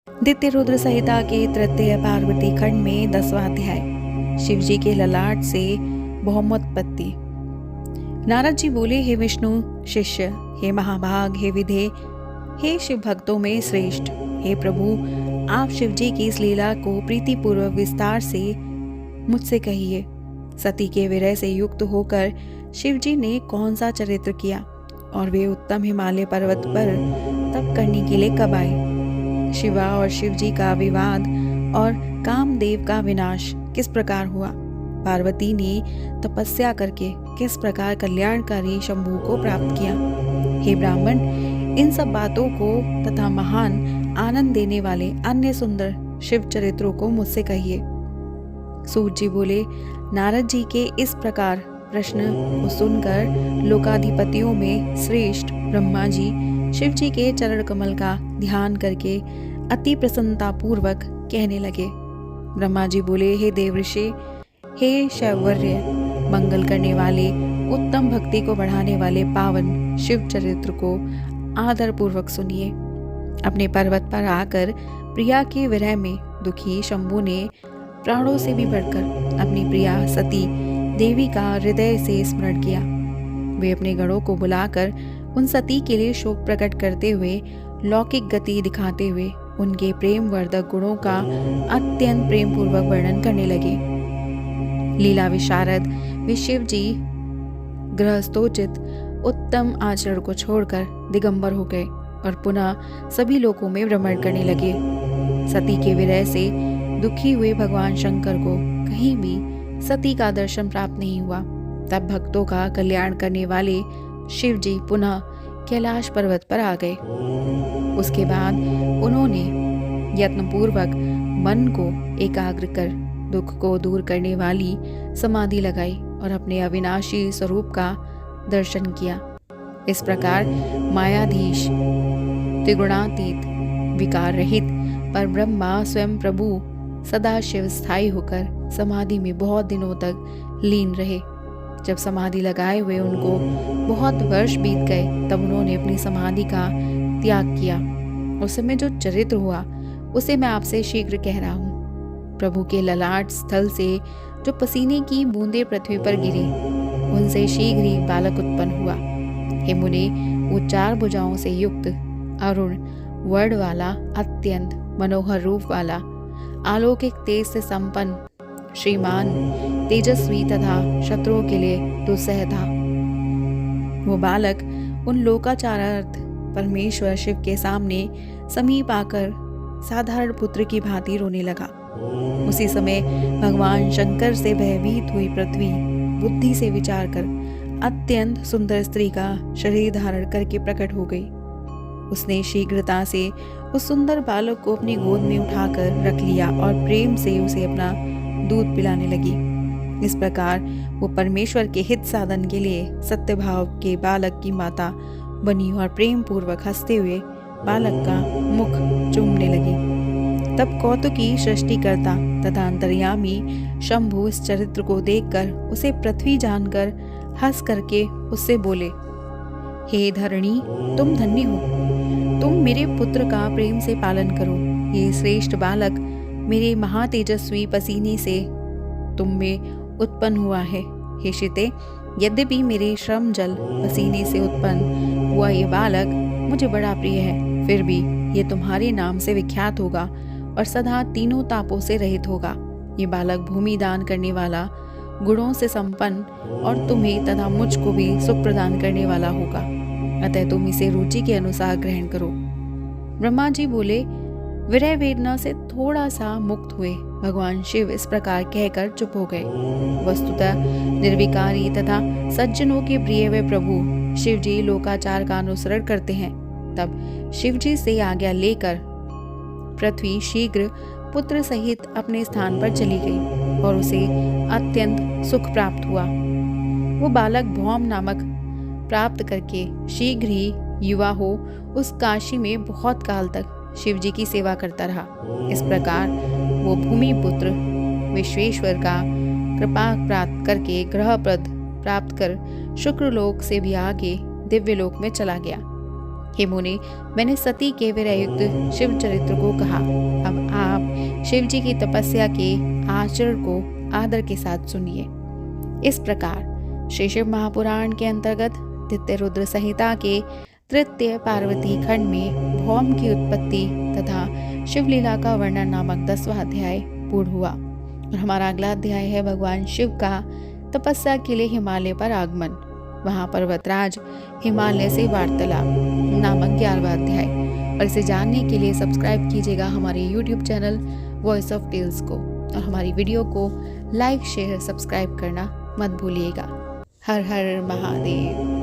दित्य रुद्र संहिता के तृतीय पार्वती खंड में 10वां अध्याय। शिवजी के ललाट से बहुमोत्पत्ति। नारद जी बोले, हे विष्णु शिष्य, हे महाभाग, हे विधे, हे शिव भक्तों में श्रेष्ठ, हे प्रभु, आप शिवजी की इस लीला को प्रीतिपूर्वक विस्तार से मुझसे कहिए। सती के विरह से युक्त होकर शिवजी ने कौन सा चरित्र किया और वे उत्तम हिमालय पर्वत पर तप करने के लिए कब आए? शिवा और शिवजी का विवाद और कामदेव का विनाश किस प्रकार हुआ? पार्वती ने तपस्या करके किस प्रकार कल्याणकारी शंभु को प्राप्त किया? हे ब्राह्मण, इन सब बातों को तथा महान आनंद देने वाले अन्य सुंदर शिव चरित्रों को मुझसे कहिए। सूत जी बोले, नारद जी के इस प्रकार प्रश्न को सुनकर लोकाधिपतियों में श्रेष्ठ ब्रह्मा जी शिव जी के चरण कमल का ध्यान करके अति प्रसन्नता पूर्वक कहने लगे। ब्रह्मा जी बोले, हे देवऋषि, हे शैवर्य, मंगल करने वाले, उत्तम भक्ति को बढ़ाने वाले पावन शिव चरित्र को आदर पूर्वक सुनिए। अपने पर्वत पर आकर प्रिया के विरह में दुखी शंभु ने प्राणों से भी बढ़कर अपनी प्रिया सती देवी का हृदय से स्मरण किया। वे अपने गणों को बुलाकर उन सती के लिए शोक प्रकट करते हुए लौकिक गति दिखाते हुए उनके प्रेम वर्धक गुणों का अत्यंत प्रेम पूर्वक वर्णन करने लगे। लीला विशारद वे शिव जी गृहस्थोचित उत्तम आचरण को छोड़कर दिगंबर हो गए और पुनः सभी लोकों में भ्रमण करने लगे। सती के विरह से दुखी हुए भगवान शंकर को कहीं भी सती का दर्शन प्राप्त नहीं हुआ। तब भक्तों का कल्याण करने वाले शिव जी पुनः कैलाश पर्वत पर आ गए। उसके बाद उन्होंने यत्नपूर्वक मन को एकाग्र कर दुख को दूर करने वाली समाधि लगाई और अपने अविनाशी स्वरूप का दर्शन किया। इस प्रकार मायाधीश, त्रिगुणातीत, विकार रहित पर ब्रह्मा स्वयं प्रभु सदाशिव स्थायी होकर समाधि में बहुत दिनों तक लीन रहे। जब समाधि लगाए हुए उनको बहुत वर्ष बीत गए, तब उन्होंने अपनी समाधि का त्याग किया। उस समय जो चरित्र हुआ उसे मैं आपसे शीघ्र कह रहा हूँ। प्रभु के ललाट स्थल से जो पसीने की बूंदें पृथ्वी पर गिरी, उनसे शीघ्र ही बालक उत्पन्न हुआ। हे मुने, वो 4 भुजाओं से युक्त, अरुण वर्ण वाला, अत्यंत मनोहर रूप वाला, अलौकिक तेज से संपन्न, श्रीमान, तेजस्वी तथा शत्रुओं के लिए दुस्सह था। वो बालक उन लोकाचारार्थ परमेश्वर शिव के सामने समीप आकर साधारण पुत्र की भांति रोने लगा। उसी समय भगवान शंकर से भयभीत हुई पृथ्वी बुद्धि से विचार कर अत्यंत सुंदर स्त्री का शरीर धारण करके प्रकट हो गई। उसने शीघ्रता से उस सुंदर बालक को अपनी गोद में उठाकर रख लिया और प्रेम से उसे अपना दूध पिलाने लगी। इस प्रकार वो परमेश्वर के हित साधन के लिए सत्यभाव के बालक की माता बनी और प्रेम पूर्वक हंसते हुए बालक का मुख चूमने लगी। तब कौतुकी सृष्टिकर्ता तथा अंतर्यामी शंभु इस चरित्र को देखकर उसे पृथ्वी जानकर हंस करके उससे बोले, हे धरणी, तुम धन्य हो, तुम मेरे पुत्र का प्रेम से पालन करो। ये श्रेष्ठ बालक मेरे महातेजस्वी पसीने से तुम में उत्पन्न हुआ है। हे शिते, यद्यपि मेरे श्रम जल पसीने से उत्पन्न हुआ ये बालक मुझे बड़ा प्रिय है, फिर भी ये तुम्हारे नाम से विख्यात होगा और सदा तीनों तापों से रहित होगा। ये बालक भूमि दान करने वाला, गुणों से संपन्न और तुम्हें तथा मुझको भी सुख प्रदान करने वाला होगा। अतः तुम इसे रुचि के अनुसार ग्रहण करो। ब्रह्मा जी बोले, विरह वेदना से थोड़ा सा मुक्त हुए भगवान शिव इस प्रकार कहकर चुप हो गए। वस्तुतः निर्विकारी तथा सज्जनों के प्रिय वे प्रभु शिव जी लोकाचार का अनुसरण करते हैं। तब शिव जी से आज्ञा लेकर पृथ्वी शीघ्र पुत्र सहित अपने स्थान पर चली गई और उसे अत्यंत सुख प्राप्त हुआ। वो बालक भौम नामक प्राप्त करके शीघ्र ही युवा हो उस काशी में बहुत काल तक शिव जी की सेवा करता रहा। इस प्रकार वो भूमि पुत्र विश्वेश्वर का कृपा प्राप्त करके ग्रहप्रद प्राप्त कर शुक्र लोक से भी आगे दिव्य लोक में चला गया। हे मुनि, मैंने सती के वीरयुक्त शिव चरित्र को कहा। अब आप शिव जी की तपस्या के आचरण को आदर के साथ सुनिए। इस प्रकार श्री शिव महापुराण के अंतर्गत द्वितीय रुद्र संहिता के तृतीय पार्वती खंड में भौम की उत्पत्ति तथा शिवलीला का वर्णन नामक 10वां अध्याय पूर्ण हुआ। और हमारा अगला अध्याय है भगवान शिव का तपस्या के लिए हिमालय पर आगमन, वहां पर्वतराज हिमालय से वार्तालाप नामक 11वां अध्याय। और इसे जानने के लिए सब्सक्राइब कीजिएगा हमारे YouTube channel voice of tales को, और हमारी वीडियो को लाइक शेयर सब्सक्राइब करना मत भूलिएगा। हर हर महादेव।